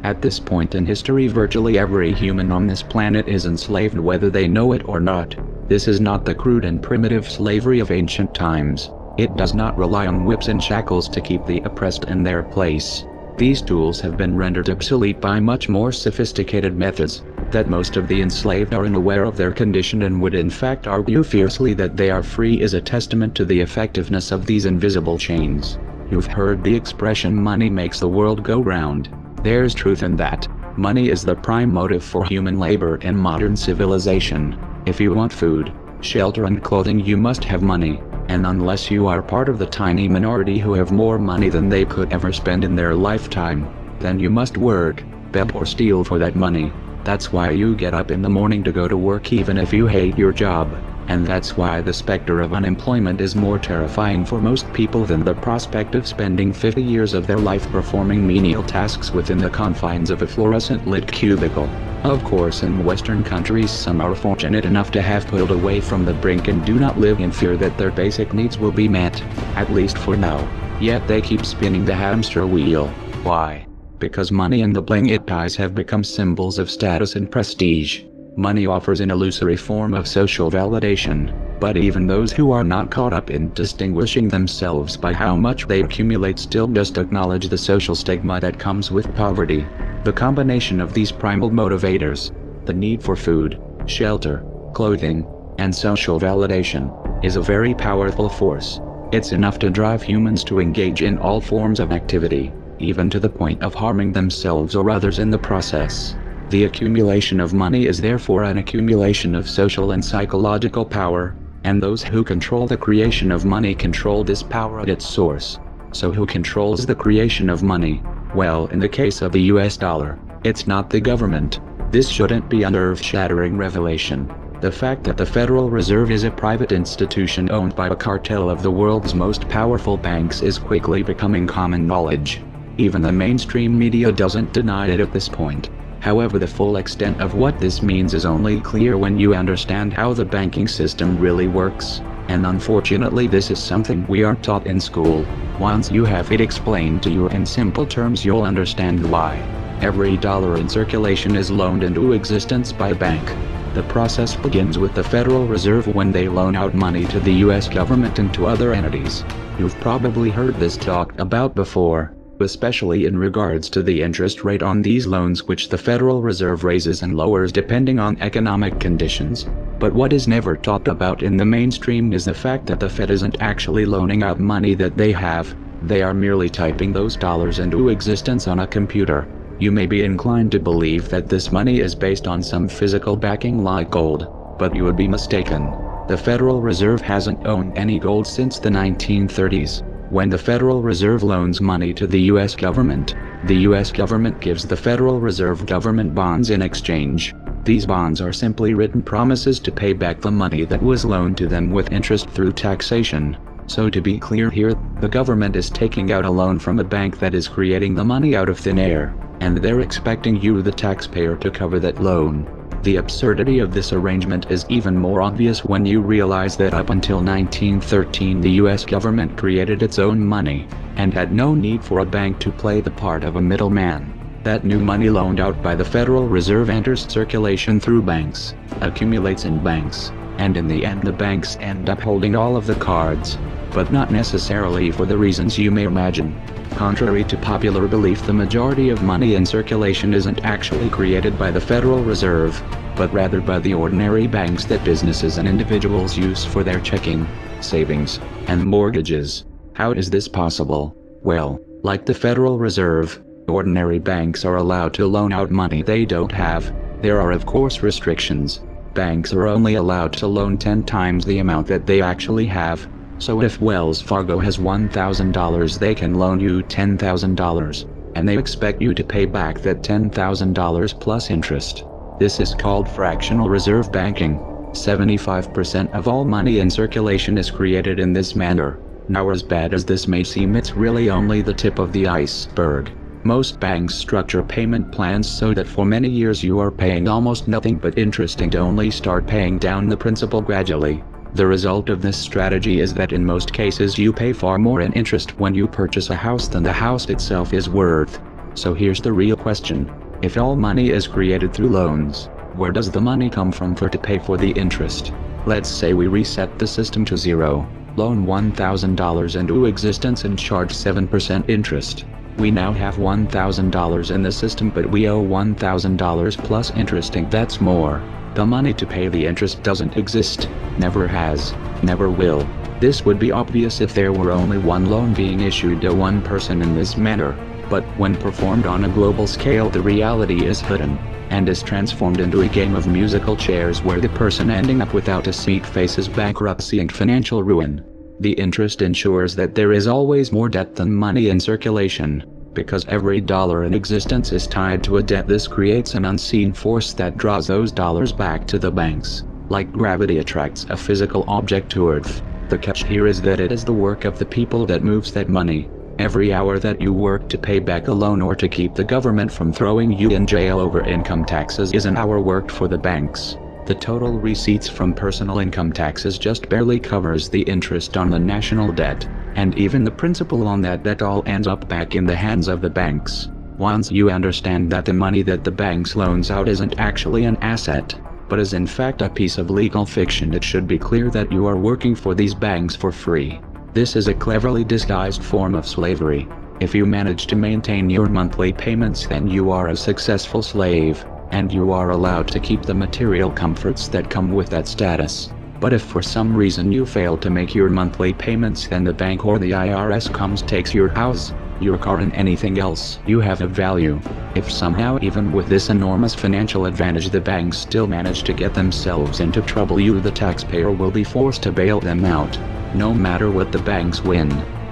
At this point in history, virtually every human on this planet is enslaved, whether they know it or not. This is not the crude and primitive slavery of ancient times. It does not rely on whips and shackles to keep the oppressed in their place. These tools have been rendered obsolete by much more sophisticated methods. That most of the enslaved are unaware of their condition and would in fact argue fiercely that they are free is a testament to the effectiveness of these invisible chains. You've heard the expression "money makes the world go round." There's truth in that. Money is the prime motive for human labor and modern civilization. If you want food, shelter and clothing, you must have money. And unless you are part of the tiny minority who have more money than they could ever spend in their lifetime, then you must work, beg or steal for that money. That's why you get up in the morning to go to work even if you hate your job. And that's why the specter of unemployment is more terrifying for most people than the prospect of spending 50 years of their life performing menial tasks within the confines of a fluorescent-lit cubicle. Of course, in Western countries some are fortunate enough to have pulled away from the brink and do not live in fear that their basic needs will be met, at least for now. Yet they keep spinning the hamster wheel. Why? Because money and the bling it ties have become symbols of status and prestige. Money offers an illusory form of social validation, but even those who are not caught up in distinguishing themselves by how much they accumulate still just acknowledge the social stigma that comes with poverty. The combination of these primal motivators, the need for food, shelter, clothing, and social validation, is a very powerful force. It's enough to drive humans to engage in all forms of activity, even to the point of harming themselves or others in the process. The accumulation of money is therefore an accumulation of social and psychological power, and those who control the creation of money control this power at its source. So who controls the creation of money? Well, in the case of the US dollar, it's not the government. This shouldn't be a nerve-shattering revelation. The fact that the Federal Reserve is a private institution owned by a cartel of the world's most powerful banks is quickly becoming common knowledge. Even the mainstream media doesn't deny it at this point. However, the full extent of what this means is only clear when you understand how the banking system really works, and unfortunately this is something we aren't taught in school. Once you have it explained to you in simple terms, you'll understand why. Every dollar in circulation is loaned into existence by a bank. The process begins with the Federal Reserve when they loan out money to the US government and to other entities. You've probably heard this talked about before, especially in regards to the interest rate on these loans, which the Federal Reserve raises and lowers depending on economic conditions. But what is never talked about in the mainstream is the fact that the Fed isn't actually loaning out money that they have. They are merely typing those dollars into existence on a computer. You may be inclined to believe that this money is based on some physical backing like gold, but you would be mistaken. The Federal Reserve hasn't owned any gold since the 1930s. When the Federal Reserve loans money to the US government, the US government gives the Federal Reserve government bonds in exchange. These bonds are simply written promises to pay back the money that was loaned to them with interest through taxation. So to be clear here, the government is taking out a loan from a bank that is creating the money out of thin air, and they're expecting you, the taxpayer, to cover that loan. The absurdity of this arrangement is even more obvious when you realize that up until 1913 the US government created its own money, and had no need for a bank to play the part of a middleman. That new money loaned out by the Federal Reserve enters circulation through banks, accumulates in banks, and in the end the banks end up holding all of the cards, but not necessarily for the reasons you may imagine. Contrary to popular belief, the majority of money in circulation isn't actually created by the Federal Reserve, but rather by the ordinary banks that businesses and individuals use for their checking, savings, and mortgages. How is this possible? Well, like the Federal Reserve, ordinary banks are allowed to loan out money they don't have. There are of course restrictions. Banks are only allowed to loan 10 times the amount that they actually have. So if Wells Fargo has $1,000, they can loan you $10,000, and they expect you to pay back that $10,000 plus interest. This is called fractional reserve banking. 75% of all money in circulation is created in this manner. Now, as bad as this may seem, it's really only the tip of the iceberg. Most banks structure payment plans so that for many years you are paying almost nothing but interest and only start paying down the principal gradually. The result of this strategy is that in most cases you pay far more in interest when you purchase a house than the house itself is worth. So here's the real question. If all money is created through loans, where does the money come from to pay for the interest? Let's say we reset the system to zero, loan $1,000 into existence and charge 7% interest. We now have $1,000 in the system, but we owe $1,000 plus interest, and that's more. The money to pay the interest doesn't exist, never has, never will. This would be obvious if there were only one loan being issued to one person in this manner, but when performed on a global scale the reality is hidden, and is transformed into a game of musical chairs where the person ending up without a seat faces bankruptcy and financial ruin. The interest ensures that there is always more debt than money in circulation. Because every dollar in existence is tied to a debt, this creates an unseen force that draws those dollars back to the banks. Like gravity attracts a physical object to Earth, the catch here is that it is the work of the people that moves that money. Every hour that you work to pay back a loan or to keep the government from throwing you in jail over income taxes is an hour worked for the banks. The total receipts from personal income taxes just barely covers the interest on the national debt, and even the principal on that debt all ends up back in the hands of the banks. Once you understand that the money that the banks loans out isn't actually an asset, but is in fact a piece of legal fiction, it should be clear that you are working for these banks for free. This is a cleverly disguised form of slavery. If you manage to maintain your monthly payments, then you are a successful slave, and you are allowed to keep the material comforts that come with that status. But if for some reason you fail to make your monthly payments, then the bank or the IRS comes, takes your house, your car, and anything else you have of value. If somehow, even with this enormous financial advantage, the banks still manage to get themselves into trouble, you, the taxpayer, will be forced to bail them out, no matter what the banks win.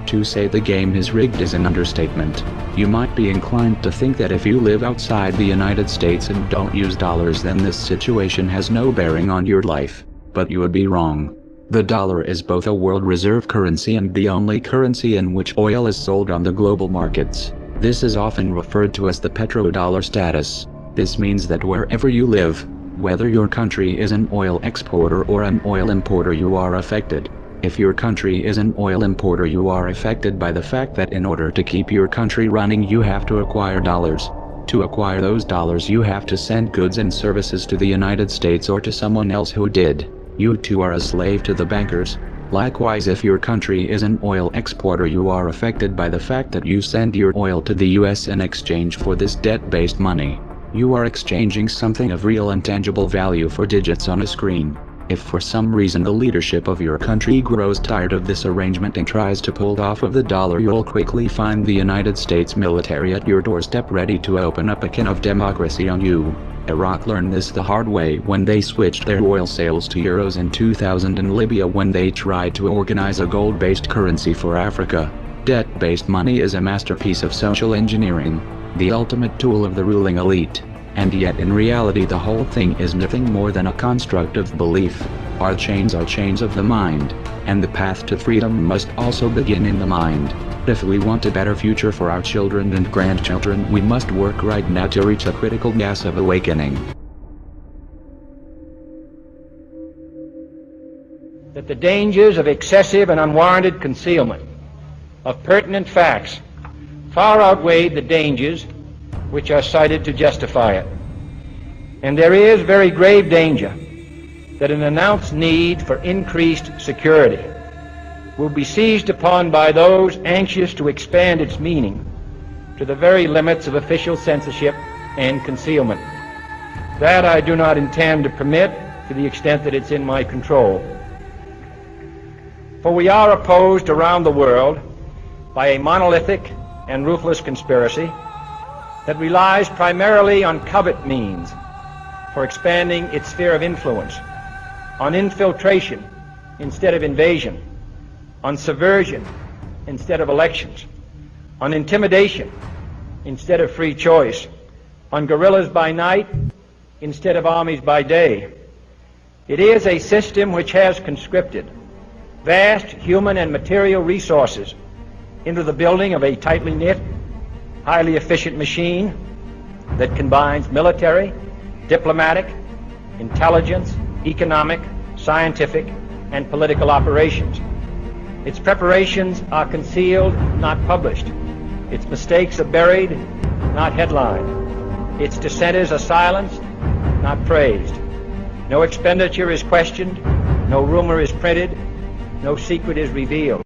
To say the game is rigged is an understatement. You might be inclined to think that if you live outside the United States and don't use dollars, then this situation has no bearing on your life. But you would be wrong. The dollar is both a world reserve currency and the only currency in which oil is sold on the global markets. This is often referred to as the petrodollar status. This means that wherever you live, whether your country is an oil exporter or an oil importer, you are affected. If your country is an oil importer, you are affected by the fact that in order to keep your country running, you have to acquire dollars. To acquire those dollars, you have to send goods and services to the United States or to someone else who did. You too are a slave to the bankers. Likewise, if your country is an oil exporter, you are affected by the fact that you send your oil to the US in exchange for this debt-based money. You are exchanging something of real and tangible value for digits on a screen. If for some reason the leadership of your country grows tired of this arrangement and tries to pull off of the dollar, you'll quickly find the United States military at your doorstep ready to open up a can of democracy on you. Iraq learned this the hard way when they switched their oil sales to euros in 2000, and Libya when they tried to organize a gold-based currency for Africa. Debt-based money is a masterpiece of social engineering, the ultimate tool of the ruling elite. And yet in reality the whole thing is nothing more than a construct of belief. Our chains are chains of the mind, and the path to freedom must also begin in the mind. If we want a better future for our children and grandchildren, we must work right now to reach a critical mass of awakening. That the dangers of excessive and unwarranted concealment of pertinent facts far outweighed the dangers which are cited to justify it. And there is very grave danger that an announced need for increased security will be seized upon by those anxious to expand its meaning to the very limits of official censorship and concealment. That I do not intend to permit to the extent that it's in my control. For we are opposed around the world by a monolithic and ruthless conspiracy that relies primarily on covert means for expanding its sphere of influence, on infiltration instead of invasion, on subversion instead of elections, on intimidation instead of free choice, on guerrillas by night instead of armies by day. It is a system which has conscripted vast human and material resources into the building of a tightly knit highly efficient machine that combines military, diplomatic, intelligence, economic, scientific, and political operations. Its preparations are concealed, not published. Its mistakes are buried, not headlined. Its dissenters are silenced, not praised. No expenditure is questioned, no rumor is printed, no secret is revealed.